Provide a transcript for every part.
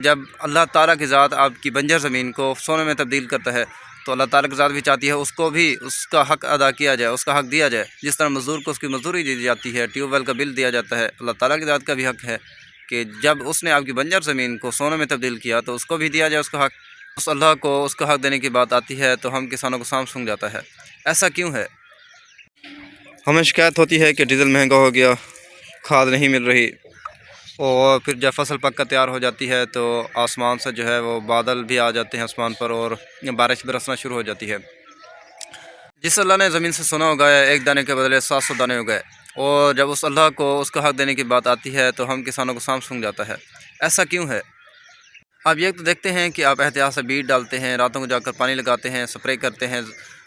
جب اللہ تعالیٰ کی ذات آپ کی بنجر زمین کو سونے میں تبدیل کرتا ہے تو اللہ تعالیٰ کی ذات بھی چاہتی ہے اس کو بھی اس کا حق ادا کیا جائے، اس کا حق دیا جائے۔ جس طرح مزدور کو اس کی مزدوری دی جاتی ہے، ٹیوب ویل کا بل دیا جاتا ہے، اللہ تعالیٰ کی ذات کا بھی حق ہے کہ جب اس نے آپ کی بنجر زمین کو سونے میں تبدیل کیا تو اس کو بھی دیا جائے اس کا حق۔ اس اللہ کو اس کا حق دینے کی بات آتی ہے تو ہم کسانوں کو سام سونگ جاتا ہے۔ ایسا کیوں ہے؟ ہمیں شکایت ہوتی ہے کہ ڈیزل مہنگا ہو گیا، کھاد نہیں مل رہی، اور پھر جب فصل پک کر تیار ہو جاتی ہے تو آسمان سے جو ہے وہ بادل بھی آ جاتے ہیں آسمان پر اور بارش برسنا شروع ہو جاتی ہے۔ جس اللہ نے زمین سے سونا اگایا، ایک دانے کے بدلے 700 دانے اگائے، اور جب اس اللہ کو اس کا حق دینے کی بات آتی ہے تو ہم کسانوں کو سام سونگ جاتا ہے۔ ایسا کیوں ہے؟ آپ یہ تو دیکھتے ہیں کہ آپ احتیاط سے بیج ڈالتے ہیں، راتوں کو جا کر پانی لگاتے ہیں، سپرے کرتے ہیں،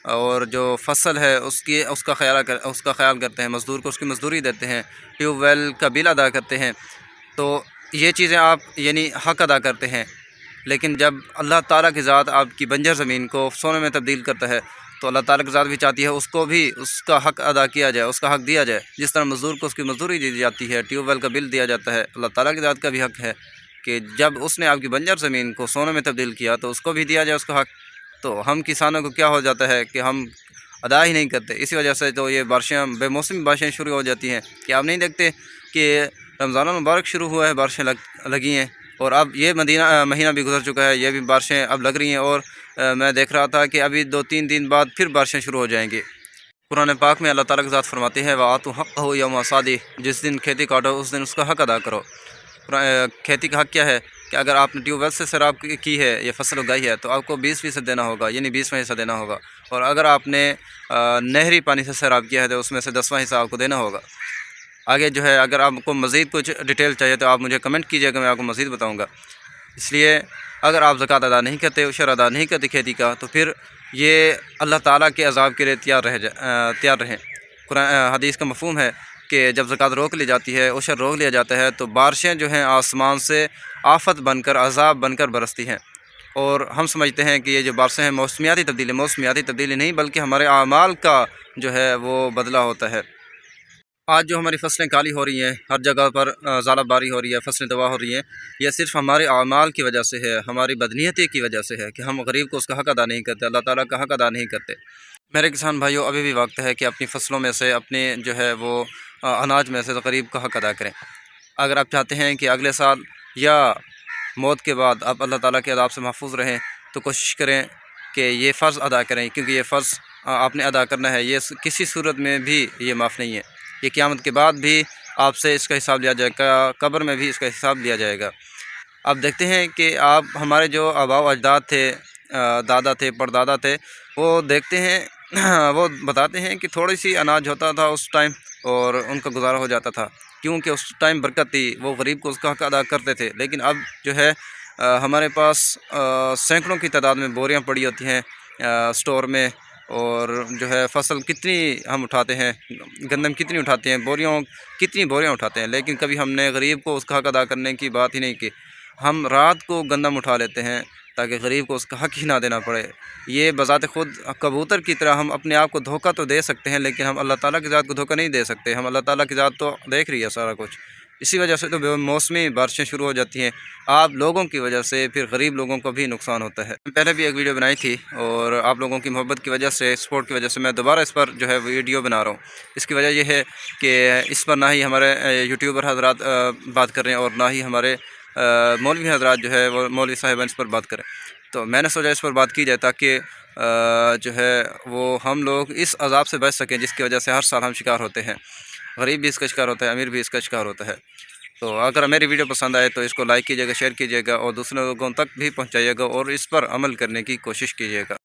اور جو فصل ہے اس کا خیال کرتے ہیں، مزدور کو اس کی مزدوری دیتے ہیں، ٹیوب ویل کا بل ادا کرتے ہیں، تو یہ چیزیں آپ یعنی حق ادا کرتے ہیں۔ لیکن جب اللہ تعالیٰ کی ذات آپ کی بنجر زمین کو سونے میں تبدیل کرتا ہے تو اللہ تعالیٰ کی ذات بھی چاہتی ہے اس کو بھی اس کا حق ادا کیا جائے، اس کا حق دیا جائے۔ جس طرح مزدور کو اس کی مزدوری دی جاتی ہے، ٹیوب ویل کا بل دیا جاتا ہے، اللہ تعالیٰ کی ذات کا بھی حق ہے کہ جب اس نے آپ کی بنجر زمین کو سونے میں تبدیل کیا تو اس کو بھی دیا جائے اس کا حق۔ تو ہم کسانوں کو کیا ہو جاتا ہے کہ ہم ادا ہی نہیں کرتے، اسی وجہ سے تو یہ بارشیں بے موسمی بارشیں شروع ہو جاتی ہیں کہ آپ نہیں دیکھتے کہ رمضان المبارک شروع ہوا ہے، بارشیں لگی ہیں، اور اب یہ مہینہ بھی گزر چکا ہے، یہ بھی بارشیں اب لگ رہی ہیں، اور میں دیکھ رہا تھا کہ ابھی 2-3 دن بعد پھر بارشیں شروع ہو جائیں گی۔ قرآن پاک میں اللہ تعالیٰ کی ذات فرماتے ہیں وَآتُوا حَقَّهُ یوم حصادِہ، جس دن کھیتی کاٹو اس دن اس کا حق ادا کرو۔ کھیتی کا حق کیا ہے کہ اگر آپ نے ٹیوب ویل سے سیراب کی ہے، یہ فصل اگائی ہے، تو آپ کو 20% دینا ہوگا، یعنی 20واں حصہ دینا ہوگا، اور اگر آپ نے نہری پانی سے سیراب کیا ہے تو اس میں سے 10واں حصہ آپ کو دینا ہوگا۔ آگے جو ہے اگر آپ کو مزید کچھ ڈیٹیل چاہیے تو آپ مجھے کمنٹ کیجیے گا، میں آپ کو مزید بتاؤں گا۔ اس لیے اگر آپ زکوٰۃ ادا نہیں کرتے، عشر ادا نہیں کرتے کھیتی کا، تو پھر یہ اللہ تعالیٰ کے عذاب کے لیے تیار رہیں۔ حدیث کا مفہوم ہے کہ جب زکوٰۃ روک لی جاتی ہے، عشر روک لیا جاتا ہے، تو بارشیں جو ہیں آسمان سے آفت بن کر، عذاب بن کر برستی ہیں، اور ہم سمجھتے ہیں کہ یہ جو بارشیں ہیں موسمیاتی تبدیلی نہیں بلکہ ہمارے اعمال کا جو ہے وہ بدلہ ہوتا ہے۔ آج جو ہماری فصلیں کالی ہو رہی ہیں، ہر جگہ پر ژالہ باری ہو رہی ہے، فصلیں تباہ ہو رہی ہیں، یہ صرف ہمارے اعمال کی وجہ سے ہے، ہماری بدنیتی کی وجہ سے ہے کہ ہم غریب کو اس کا حق ادا نہیں کرتے، اللہ تعالیٰ کا حق ادا نہیں کرتے۔ میرے کسان بھائیوں، ابھی بھی وقت ہے کہ اپنی فصلوں میں سے، اپنے جو ہے وہ اناج میں سے غریب کا حق ادا کریں۔ اگر آپ چاہتے ہیں کہ اگلے سال یا موت کے بعد آپ اللہ تعالیٰ کے عذاب سے محفوظ رہیں تو کوشش کریں کہ یہ فرض ادا کریں، کیونکہ یہ فرض آپ نے ادا کرنا ہے، یہ کسی صورت میں بھی یہ معاف نہیں ہے۔ یہ قیامت کے بعد بھی آپ سے اس کا حساب لیا جائے گا، قبر میں بھی اس کا حساب لیا جائے گا۔ آپ دیکھتے ہیں کہ آپ ہمارے جو آباء و اجداد تھے، دادا تھے، پردادا تھے، وہ دیکھتے ہیں وہ بتاتے ہیں کہ تھوڑی سی اناج ہوتا تھا اس ٹائم اور ان کا گزارا ہو جاتا تھا، کیونکہ اس ٹائم برکت تھی، وہ غریب کو اس کا حق ادا کرتے تھے۔ لیکن اب جو ہے ہمارے پاس سینکڑوں کی تعداد میں بوریاں پڑی ہوتی ہیں سٹور میں، اور جو ہے فصل کتنی ہم اٹھاتے ہیں، گندم کتنی اٹھاتے ہیں، کتنی بوریاں اٹھاتے ہیں، لیکن کبھی ہم نے غریب کو اس کا حق ادا کرنے کی بات ہی نہیں کی۔ ہم رات کو گندم اٹھا لیتے ہیں تاکہ غریب کو اس کا حق ہی نہ دینا پڑے۔ یہ بذات خود کبوتر کی طرح ہم اپنے آپ کو دھوکہ تو دے سکتے ہیں، لیکن ہم اللہ تعالیٰ کی ذات کو دھوکہ نہیں دے سکتے۔ ہم اللہ تعالیٰ کی ذات تو دیکھ رہی ہے سارا کچھ، اسی وجہ سے تو بے موسمی بارشیں شروع ہو جاتی ہیں۔ آپ لوگوں کی وجہ سے پھر غریب لوگوں کو بھی نقصان ہوتا ہے۔ پہلے بھی ایک ویڈیو بنائی تھی، اور آپ لوگوں کی محبت کی وجہ سے، سپورٹ کی وجہ سے میں دوبارہ اس پر جو ہے ویڈیو بنا رہا ہوں۔ اس کی وجہ یہ ہے کہ اس پر نہ ہی ہمارے یوٹیوبر حضرات بات کر رہے ہیں، اور نہ ہی ہمارے مولوی حضرات جو ہے وہ مولوی صاحبان اس پر بات کریں، تو میں نے سوچا اس پر بات کی جائے تاکہ جو ہے وہ ہم لوگ اس عذاب سے بچ سکیں جس کی وجہ سے ہر سال ہم شکار ہوتے ہیں۔ غریب بھی اس کا شکار ہوتا ہے، امیر بھی اس کا شکار ہوتا ہے۔ تو اگر میری ویڈیو پسند آئے تو اس کو لائک کیجیے گا، شیئر کیجیے گا، اور دوسرے لوگوں تک بھی پہنچائیے گا، اور اس پر عمل کرنے کی کوشش کیجیے گا۔